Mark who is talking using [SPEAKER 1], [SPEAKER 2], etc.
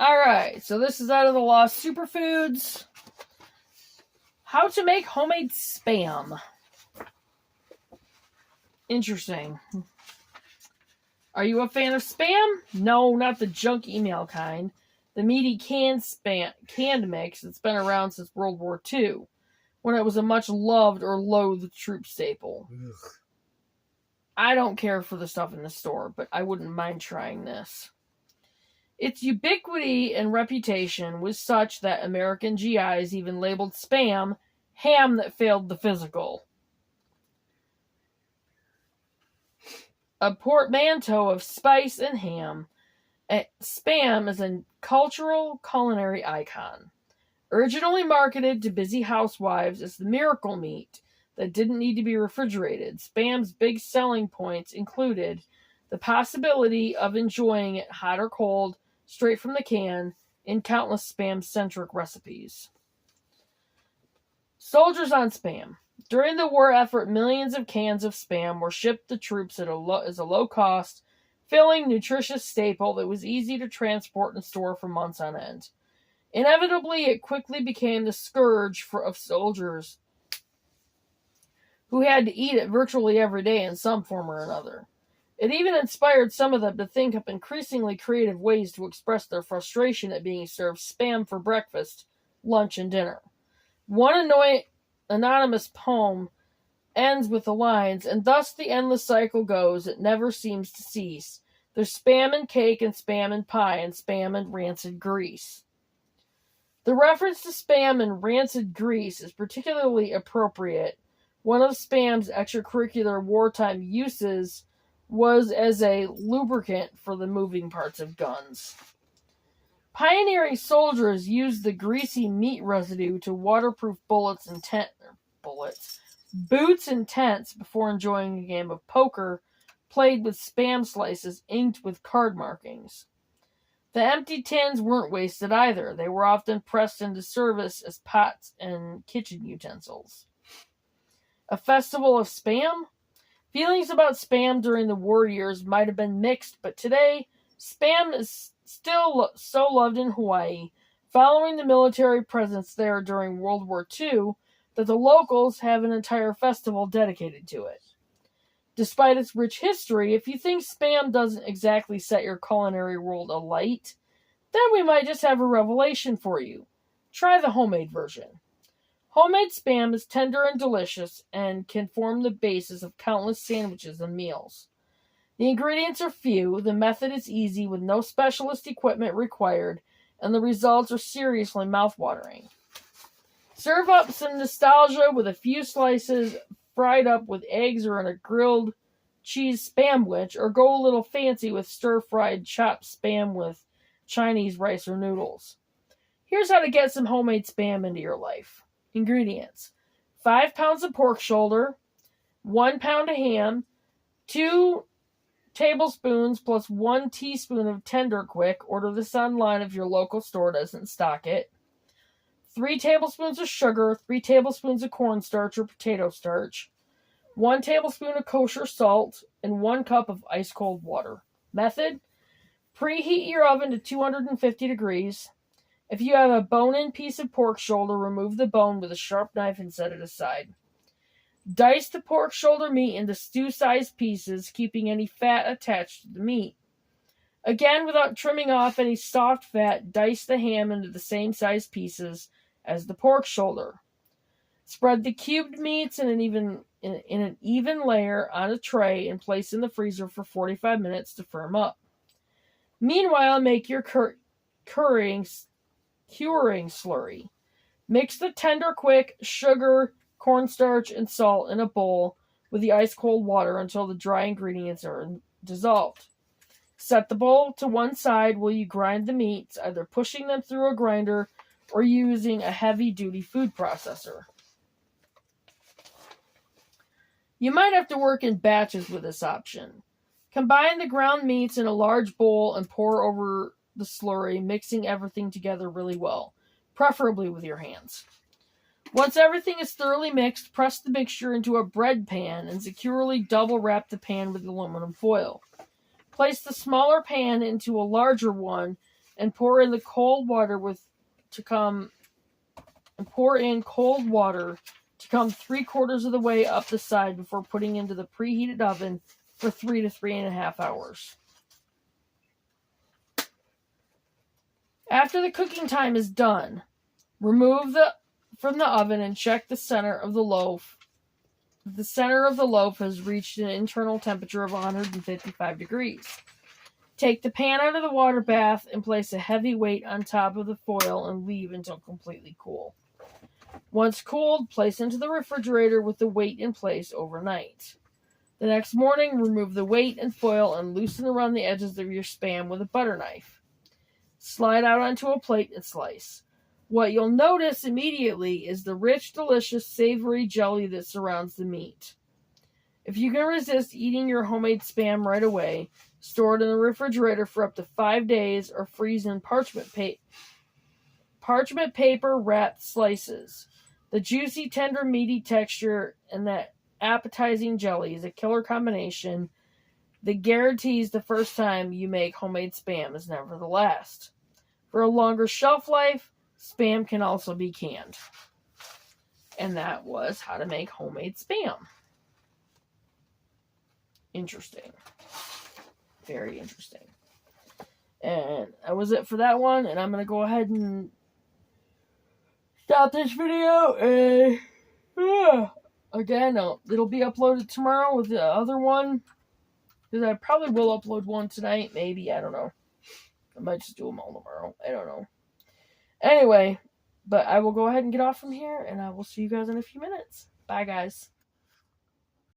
[SPEAKER 1] Alright, so this is out of the Lost Superfoods. How to make homemade Spam. Interesting. Are you a fan of Spam? No, not the junk email kind. The meaty canned mix that's been around since World War II, when it was a much loved or loathed troop staple. Ugh. I don't care for the stuff in the store, but I wouldn't mind trying this. Its ubiquity and reputation was such that American GIs even labeled Spam ham that failed the physical. A portmanteau of spice and ham, Spam is a cultural culinary icon. Originally marketed to busy housewives as the miracle meat that didn't need to be refrigerated, Spam's big selling points included the possibility of enjoying it hot or cold, straight from the can, in countless Spam-centric recipes. Soldiers on Spam. During the war effort, millions of cans of Spam were shipped to troops as a low-cost, filling, nutritious staple that was easy to transport and store for months on end. Inevitably, it quickly became the scourge of soldiers who had to eat it virtually every day in some form or another. It even inspired some of them to think up increasingly creative ways to express their frustration at being served Spam for breakfast, lunch, and dinner. One anonymous poem ends with the lines, "And thus the endless cycle goes, it never seems to cease. There's Spam and cake and Spam and pie and Spam and rancid grease." The reference to Spam and rancid grease is particularly appropriate. One of Spam's extracurricular wartime uses was as a lubricant for the moving parts of guns. Pioneering soldiers used the greasy meat residue to waterproof boots and tents before enjoying a game of poker played with Spam slices inked with card markings. The empty tins weren't wasted either. They were often pressed into service as pots and kitchen utensils. A festival of Spam? Feelings about Spam during the war years might have been mixed, but today, Spam is still so loved in Hawaii, following the military presence there during World War II, that the locals have an entire festival dedicated to it. Despite its rich history, if you think Spam doesn't exactly set your culinary world alight, then we might just have a revelation for you. Try the homemade version. Homemade Spam is tender and delicious and can form the basis of countless sandwiches and meals. The ingredients are few, the method is easy with no specialist equipment required, and the results are seriously mouthwatering. Serve up some nostalgia with a few slices fried up with eggs or in a grilled cheese spamwich, or go a little fancy with stir-fried chopped Spam with Chinese rice or noodles. Here's how to get some homemade Spam into your life. Ingredients: 5 pounds of pork shoulder, 1 pound of ham, 2 tablespoons plus 1 teaspoon of Tender Quick. Order this online if your local store doesn't stock it. 3 tablespoons of sugar, 3 tablespoons of cornstarch or potato starch, 1 tablespoon of kosher salt, and 1 cup of ice-cold water. Method: preheat your oven to 250 degrees. If you have a bone-in piece of pork shoulder, remove the bone with a sharp knife and set it aside. Dice the pork shoulder meat into stew-sized pieces, keeping any fat attached to the meat. Again, without trimming off any soft fat, dice the ham into the same size pieces as the pork shoulder. Spread the cubed meats in an even layer on a tray and place in the freezer for 45 minutes to firm up. Meanwhile, make your curing slurry. Mix the Tender Quick, sugar, cornstarch, and salt in a bowl with the ice-cold water until the dry ingredients are dissolved. Set the bowl to one side while you grind the meats, either pushing them through a grinder or using a heavy-duty food processor. You might have to work in batches with this option. Combine the ground meats in a large bowl and pour over the slurry, mixing everything together really well, preferably with your hands. Once everything is thoroughly mixed, press the mixture into a bread pan and securely double wrap the pan with aluminum foil. Place the smaller pan into a larger one and pour in cold water to come 3/4 of the way up the side before putting into the preheated oven for 3 to 3.5 hours. After the cooking time is done, remove from the oven and check the center of the loaf. The center of the loaf has reached an internal temperature of 155 degrees. Take the pan out of the water bath and place a heavy weight on top of the foil and leave until completely cool. Once cooled, place into the refrigerator with the weight in place overnight. The next morning, remove the weight and foil and loosen around the edges of your Spam with a butter knife. Slide out onto a plate and slice. What you'll notice immediately is the rich, delicious, savory jelly that surrounds the meat. If you can resist eating your homemade Spam right away, store it in the refrigerator for up to 5 days or freeze in parchment paper wrapped slices. The juicy, tender, meaty texture and that appetizing jelly is a killer combination that guarantees the first time you make homemade Spam is never the last. For a longer shelf life, Spam can also be canned. And that was how to make homemade Spam. Interesting. Very interesting. And that was it for that one. And I'm going to go ahead and stop this video. And again, it'll be uploaded tomorrow with the other one. Because I probably will upload one tonight. Maybe. I don't know. I might just do them all tomorrow. I don't know. Anyway, but I will go ahead and get off from here. And I will see you guys in a few minutes. Bye, guys.